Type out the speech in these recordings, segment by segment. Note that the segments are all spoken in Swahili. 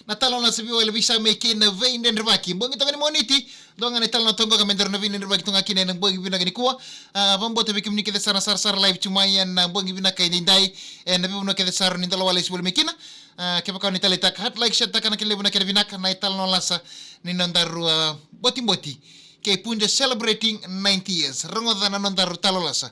Natalo na sabi wala bisa meki na vein den rebaki. Bongi to moniti. Donga ne tal na tongo ka mender na vein den rebaki tunga kine nang bongi bina gani kuwa. Bambo to bikim ni kede sar live cuma yan na bongi bina kay dindai. Na bibu na kede sar ni talo wala isbul mekina. Kepa kau ni talitak hat like share takana kele buna kede binak na ital no lasa ni nondaru boti. Kay punja celebrating 90 years. Rongo dana nondaru talo lasa.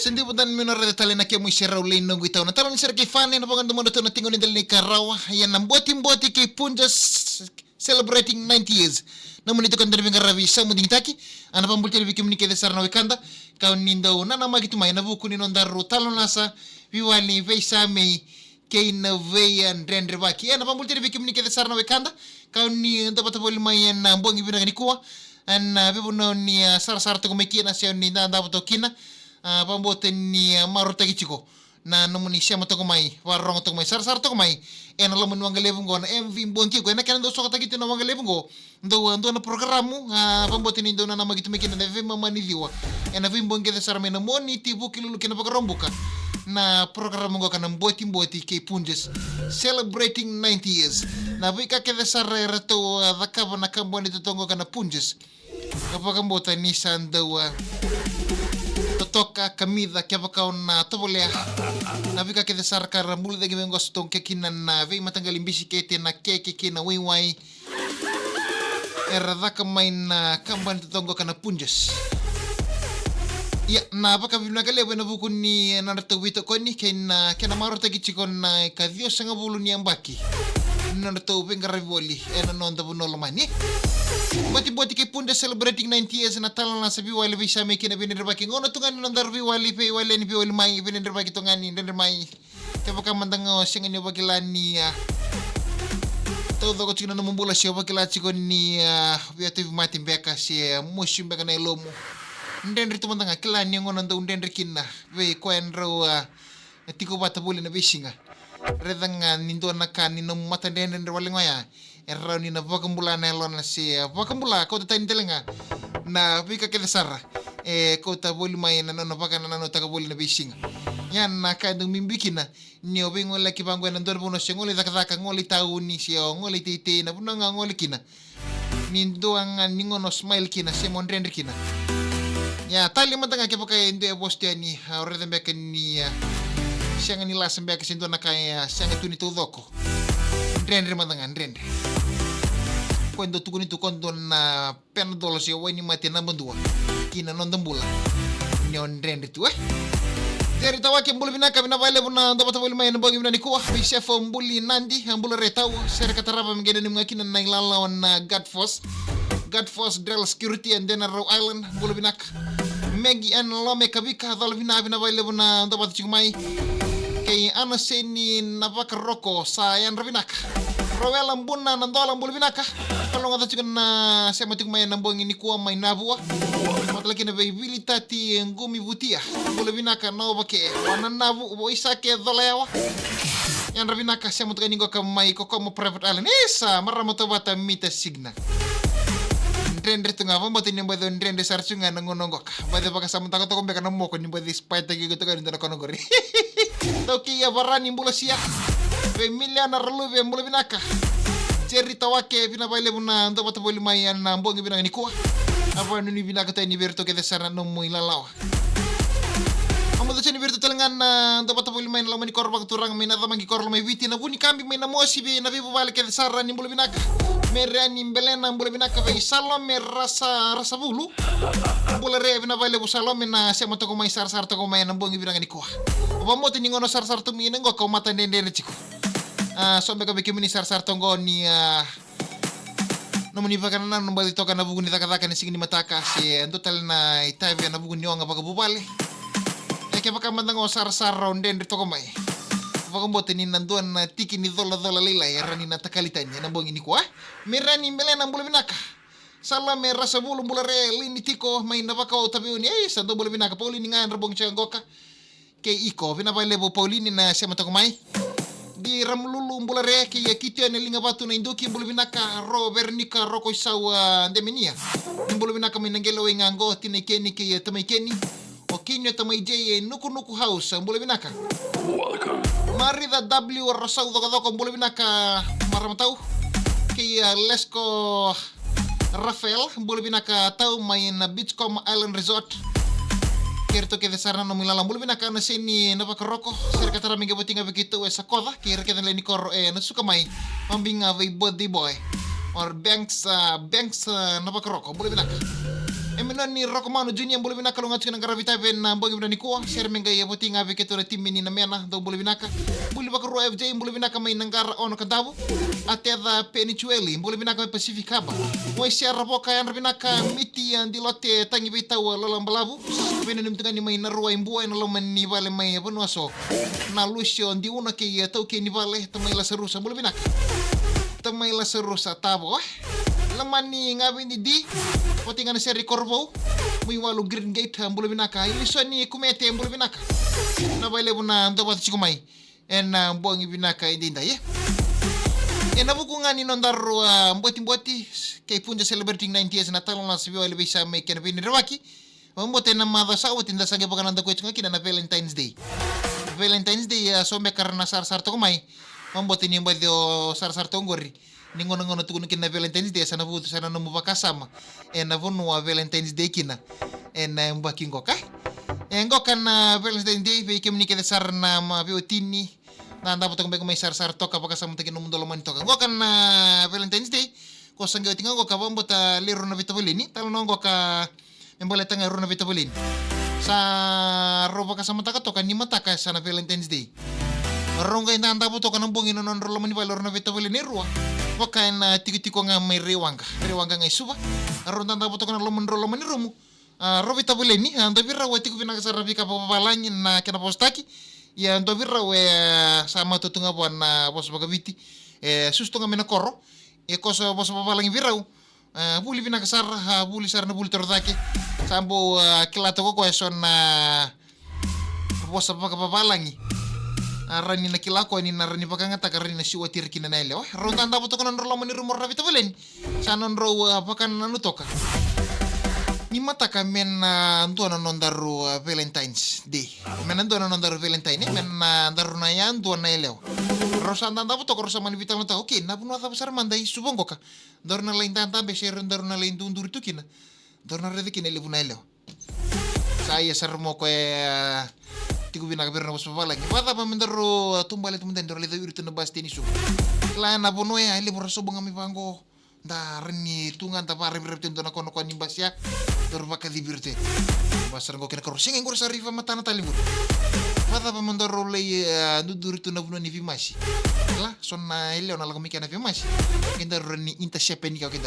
Sindi putan minor de talena ke muisha raulin no guitau na talon ser ke fan na pangan tumono na tingon del ni karawa yan nam boti ke punja celebrating 90 years na munito kan derbi ngaravi sa muding taki ana pambulti de bikim ni ke desar na wikanda kaun nindo na na magitu mai na buku ni nondaru talon nasa viwali veisa me ke na veyan rendre baki ana pambulti de bikim ni ke desar na wikanda kaun ni ndo patabol mai na bongi bina ni kuwa an bibu no ni sar to komekina se ni na dabato kina pambote ni marota gichiko na nomuni siamo to mai warong to mai sar to mai ena lo menwang levung go na MV bonki go na kan do sokata gitu na wang levung go ndo na programu pambote ni ndo na magitu mekina na vema mani liwa ena vim bonki de sar mena moni tibu kilulu kina pagarombuka na programu go kana mboti ke punjes celebrating 90 years na vika ke de sar reto vakava na kamboni to tongo kana punjes kapaka mbota ni sandawa toka kamida kiapa kau na tobolea na vika ke desar karambul de givengo stong ke kinan na ve matangal imbisi ke te na ke kina wai erada kamay na kamban tongo kana punjes ya na baka bibna kale bena buku ni na to wito koni kena maro tagi chikon na kadio sanga bulu ni ambaki na to bengar voli ena non da bunolo mani boti ke punja celebrating 90 years na talon na sabi wali bisa meki na binir baki ngono tungan non darbi wali pe wali ni pe wali mai binir baki tungan ni den mai ke baka mandango singa ni bakilani todo ko china no mumbula si bakila chiko ni biatu mati beka si mushim beka na lomo den ritu mandanga kilani ngono ndo den rikina we ko enro tiko bata buli na bisinga redanga nindo na kan ni no mata den wali ngoya errau ni na vakambula na elon si vakambula ko ta telenga na vika ke desara ko ta boli mai na no pakana na no ta boli na bising yan na ka dung mimbikina ni obingo la ki bango na ndor bono sengoli zakaka ngoli tauni si ngoli tite na buno ngoli kina ni ndo ang ningo no smile kina se mondren kina ya tali matanga ke pakai ndo posti ni ore dembe ke ni sianga ni lasembe ke sindo na kaya sianga tuni to doko ndren matanga ndren Cuando tu kunito kondo na pena dolo si wani mati na bandua kina non dambula nyon rende tu Dari tawake mbulu binaka bina vale buna ndo bata bulu mai nbogi bina nikuwa bi chef mbuli nandi mbulu retaw ser kataraba mgene ni ngakina na ilala on Godforce Drill Security and then Row Island mbulu binaka Megi an lome kabika dolo bina vale buna ndo bata chigmai kay ana seni nabaka roko sa yan rabinaka Rawela mbuna nandola mbulu binaka kalau ngata chicken na sema tik may nambong ini kuwa may nabua matlaki na viability ngumi butia mbulu binaka no bake wanan nabu bo isake dolewa yan rabinaka sema tik ningo ka may kokomo private island isa maramoto bata mita signa ndrendre tunga mo tin nimba ndrendre sarchunga nangonongok bade baka samantaka to kombe kana mo ko nimba spite gi gitu kan ndana kono gori toki ya barani mbulu siya Emilia na relu be mbulu binaka cerita wake bina baile buna ndo bata boli mai na mbongi bina ni kuwa apa ni binaka ta ni berto ke desara no mo ilalawa amo do cheni berto telengan ndo bata boli mai na lamani korba turang mai na damangi korlo mai witi na buni kambi mai na mosi be na vivo bale ke desara ni mbulu binaka merani mbelena mbulu binaka be salo me rasa bulu mbulu re bina baile bu salo me na sema to ko mai sar to ko mai na mbongi bina ni kuwa apa mo tini ngono sar to mi ngo ko mata ndende chiko sombe ka beki mini sar tongo ni no muni vakana na mbali toka na bugu ni takataka ni sigini mataka si total na itaive na bugu ni onga baka bubale ke baka mandango sar ronde ndi toko mai baka mbote ni nanduan na tiki ni dola lila ya rani na takalitanya na bongi ni kwa mirani mbele na mbulu binaka sala me rasa bulu mbulare lini tiko mai na baka o tabiuni sa do mbulu binaka pauli ni ngan rabong changoka ke iko vina baile bo paulini na sema toko mai di ramlulu mbulare ki kitio ne linga batu na induki mbulu binaka ro vernika ro ko isawa ndemenia mbulu binaka minangelo ingango tine keni ki tamai keni o kinyo tamai je nuku nuku house mbulu binaka mari da w rasau doko mbulu binaka maramatau ki lesko Rafael mbulu binaka tau main Beachcomb Island Resort kerto ke desarna no milala mbulu binaka na sini na pakaroko serka tara minga botinga begitu esa koda kira ke leni kor na suka mai pambinga vai body boy or banks na pakaroko mbulu binaka emena ni rokomano junior mbulu binaka lo ngatu ngara vita ben mbongi bina ko ser minga ye botinga begitu tim ni na mena do mbulu binaka mbulu bakaro FJ mbulu binaka mai nangara ono kadabu ateda Penichueli mbulu binaka Pacific Haba mo siara boka yan binaka miti yang dilote tangi bita wala mbalabu pena nimtanga ni mai narua imbuwa na lo mani vale mai bonuaso na lusio ndi una ke ya tau ke ni vale tamai la serusa mbulu binaka tamai la serusa tabo lamani ngabi ni di potingan seri korbo muy walu green gate mbulu binaka ilisoni kumete mbulu binaka na vale buna ndo bat chikumai en mbongi binaka indinda ye na bukungani nondaru mboti kay punja celebrating 90 years Natal na sibiwa ile bisa may kinapini rawaki mambote na mada sa utinda sa gabakan nanda kwetsunga kina na Valentine's Day so me karna sar to kumai mambote ni mbadio sar to ngori ningono tukun kina Valentine's Day sana butu sana no mubakasama na vonu wa Valentine's Day kina na mbaki ngoka ngoka na Valentine's Day ve kemni ke sar na mabiotini na dapat ko may sar to kapag sa mutagin mundo loman to ko kan Valentine's Day ko sangga tinga ko kabon bota lero na vitabolini talo no ka embole tanga ro na vitabolin sa roba ka sa mata ka to kan ni mata ka sa na Valentine's Day ronga ina anda buto kan bongin non ro loman valor na vitabolini ruwa ko kan tiko nga may rewanga nga suba ronda anda buto kan loman ro loman rumu ro vitabolini anda birra wati ko pinakasarabi ka papalanyin na kina postaki ya ndo virra we sama tutunga buana bos bagaviti susto nga menakoro koso bos papalangi virra buli vina kasar buli sarna buli tordake sambo kilato ko son bos papalangi rani na kilako ni na rani pakangata karani na siwa tirkina na ile ronda anda buto kono rolo mani rumor rabita velen sanon ro pakan nanu toka ni mata ka men antuana nondaru Valentine's Day men antuana nondaru Valentine men andaru na yan tuana eleo rosa andanda buto rosa mani vital nota okay na puno ata besar mandai subongo ka dorna lain tanta beser dorna lain tundur tu kina dorna rede kina lebu na eleo saya sermo ko tiku bina ka berna bos pala ki pata pa mendaru tumbale tumden dor le viru na basti ni su la na puno ya lebu roso bonga mi pango darni tungan tapare berarti na kono ko nimbasya baka liberte basar ngo kena korosing ngor sarifa matana talibur pata pa mandoro le duduritu na buno ni vimashi la sonna ile ona lago mikana vimashi kinda roni inta shepeni ka kinda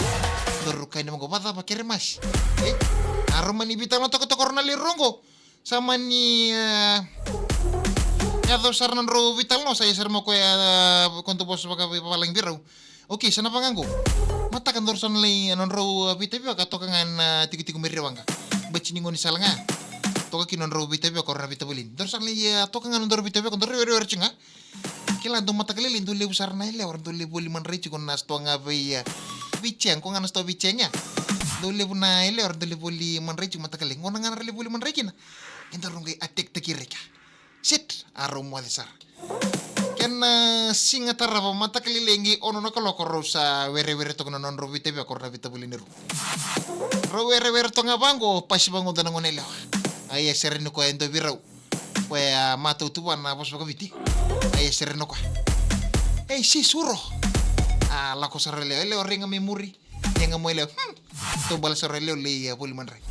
doru kaina mo pata pa kere mas aroma ni bitama to korna le rongo sama ni ya do sarnan ro vital no saya sermo ko ya konto bos baka palang birau oke sana panganggo mata kan dorson le non ro bitabi ka to kangan tiku-tiku mirewanga bachi ngoni salanga to ka kinon ro bitabi ko ra bitabulin dorson le ya to kangan non ro bitabi ko ro chinga kila do mata kale lindo le usar na le or do le boli man rechi kon nas to nga be bicheng ko nganas to bichengya do le buna le or do le boli man rechi mata kale ngona ngana le boli man rechi na enda rongai atek tekireka sit aro mo desar ken singa tarava mata kalilengi ono no kaloko rosa were to non ro bitabi ko ra bitabulin ro were to nga bango pasi bango danango nela ay sereno ko endo birau we matu tu wana bos ko viti ay sereno ko si suro la cosa rele le oringa mi muri yang mo le to bal sorele le boli manre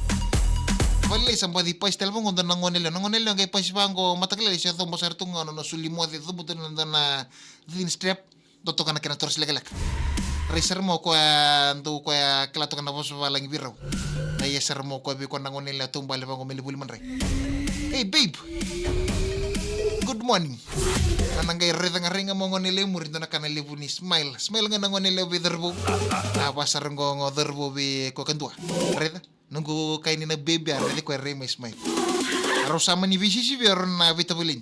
Vale somebody pa istel mo ngondo nangonelo ngay pa sibango matakle siya to mo sartung no sulimo de to buto na thin strap to kana kana tors legalak reser mo ko ando ko klato kana bos balang biraw ay ser mo ko bi ko nangonelo tumbal bango melibul man re hey babe good morning nanangay reda nga ringa mo ngonelo murindo na kana libu ni smile nga nangonelo bi derbo pasar ngo derbo bi ko kandua reda nunggu kainin na baby arre ko re mes mai aro sama ni visi biar na vitabulin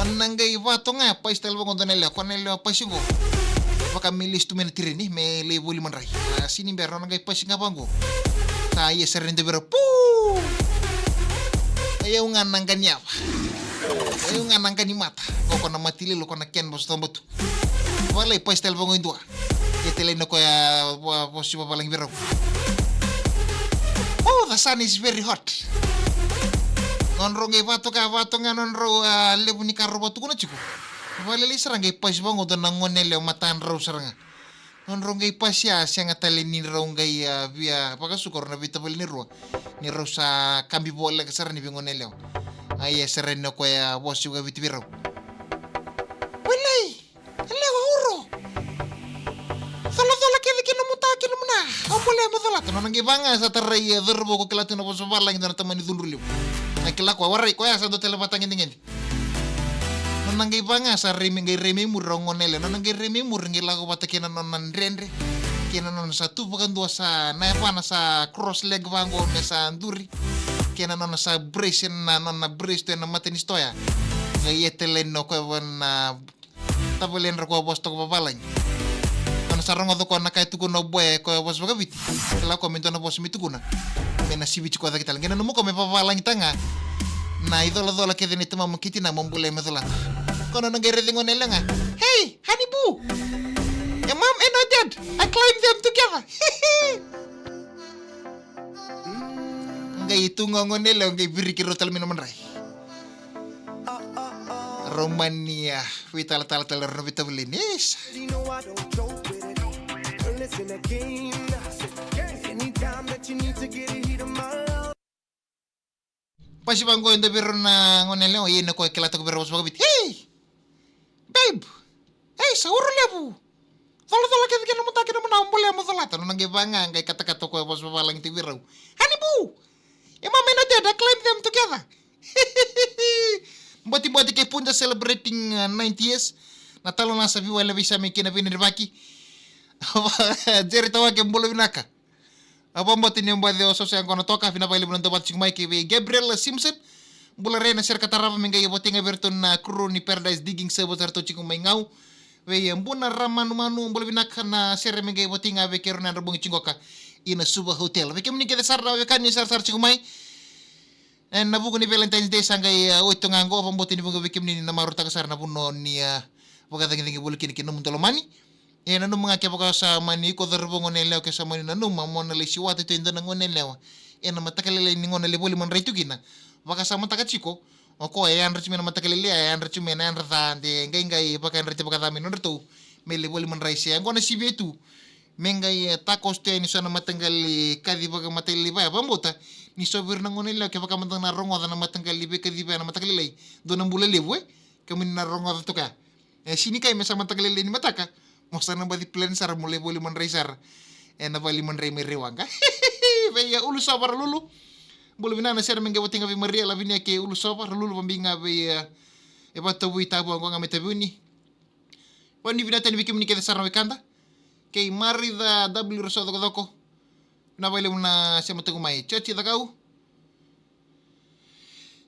nangai vato nga pa istel bango donele konele pa singo baka milis tu menetiri ni me le boli manrai sini ber nangai pa singa bango ta ye serende bero pu ayo nga nangani apa ayo nga nangani mata ko na matili lo kona ken bos tombotu wala pa istel bango indua yetele no ko ya posi pa palang bero. Oh, the sun is very hot. Nonro ngai vato nga nonro lebu ni karro batu kuna chiku. Wala li sarang ngai pas bango do nangonele matan ro saranga. Nonro ngai pas ya sianga tale ni ro ngai via paka sukor na vita bol ni ro. Ni ro sa kambi bola ke sarani bingonele. Ai sereno ko ya bosi ga viti biro. Walai. Lewa uro. Solo kini muta kini muna. Amule mudala to nongi banga sa tarai verbo ko kelatu no boso bala ngina tamani dundruliu. Akila ko warai ko ya sa do telebatang ngin. Nongi banga sa remi murongonele nongi remi muringi lago batakina nonan rendre. Kina non satu bukan dua sa na pana sa cross leg bango mesa anduri. Kina non sa brace na non brace to na mateni stoya. Ngayetele no ko wana tabulen ro ko bosto ko balang. Sarang atau kona kai tuku no boy ko bos baga biti kala ko mento no bos mitukuna mena sibi ko kita ngena no mo ko me papa lang tanga na idola ke deni tama mkiti na mombule medola kono no ngere dingo nelenga hey honey boo your mom and her dad I climbed them together ngai tungo ngonele ngai birikiro talmino manrai Romania vital tal rovitabilinis Listen again. Anytime that you need to get a hit of my love. Pasi banggo endo biro na ngonele o yeno ko kelata ko biro bos bagabit. Hey! Babe. Hey, sauro lebu. Tolo ke kena mutake na muna mbole mo salata no nange banga ngai kata-kata ko bos babalang ti biro. Honey boo. Your mom and dad claim them together. Mbati ke punja celebrating 90 years. Natalo na sabi wala bisa mikina binirmaki. Jeri tawa ke mbolo binaka. Apa mbati ni mbade oso yang kono toka fina pali bulan tobat sing Mike Gabriel Simpson. Bula rena ser katarava menga yebote ngaberton na kru ni Paradise Digging sebot arto ciku ngau. We mbuna ramanu manu mbolo binaka na ser menga yebote ngabe kero na rebung cingoka ina suba hotel. We kemni ke sar we kan ni sar ciku mai. En nabugo ni Valentine's Day sangai oito ngango apa mboti ni bunga we kemni na maruta kasar na buno ni pagata ngi bulu kini kinu muntolo mani. Nanu mga kaya sa mani ko darbo ngonele ke sa mani nanu mamon le siwate to indana ngonele ena matakalele ni ngonele boli man raitu gina baka sa mataka chiko o ko yan rachime na matakalele yan rachime na yan rata de ngai baka rete baka dami no retu mele boli man raisi ngona sibetu mengai takos te ni sana matangali kadi baka matali ba bambota ni sobir na ngonele ke baka matang na rongo na matangali be kadi ba na matakalele do na bulele we kamin na rongo to ka sini kay mesa matakalele ni mataka Mosa na badi plan sar mulai boli manraisar. Na bali manrai merewanga. Beya ulu sabar lulu. Bulu bina na ser menga botinga vi maria la vinia ke ulu sabar lulu pambinga beya. E bato bui tabu angwa ngame tabuni. Wani bina tani bikim ni ke sar na wekanda. Ke mari da W rosa doko. Na bali una sema tugu mai. Chochi da kau.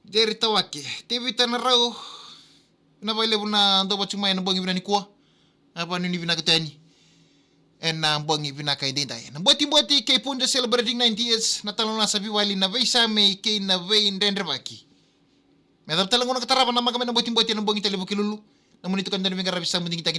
Jeri tawake. TV tanarau. Na bali una ndo bachumai na bongi bina ni kuah. Apa ni bina ketani na bongi bina kay dinday na boti kay punja celebrating 90 years na talon na sabi wali na vay sa may kay na vay ndendrebaki medap talang ko nakatarapan na magame na boti na bongi talibo kilulu na munito kan dani ngarabi sa munding kita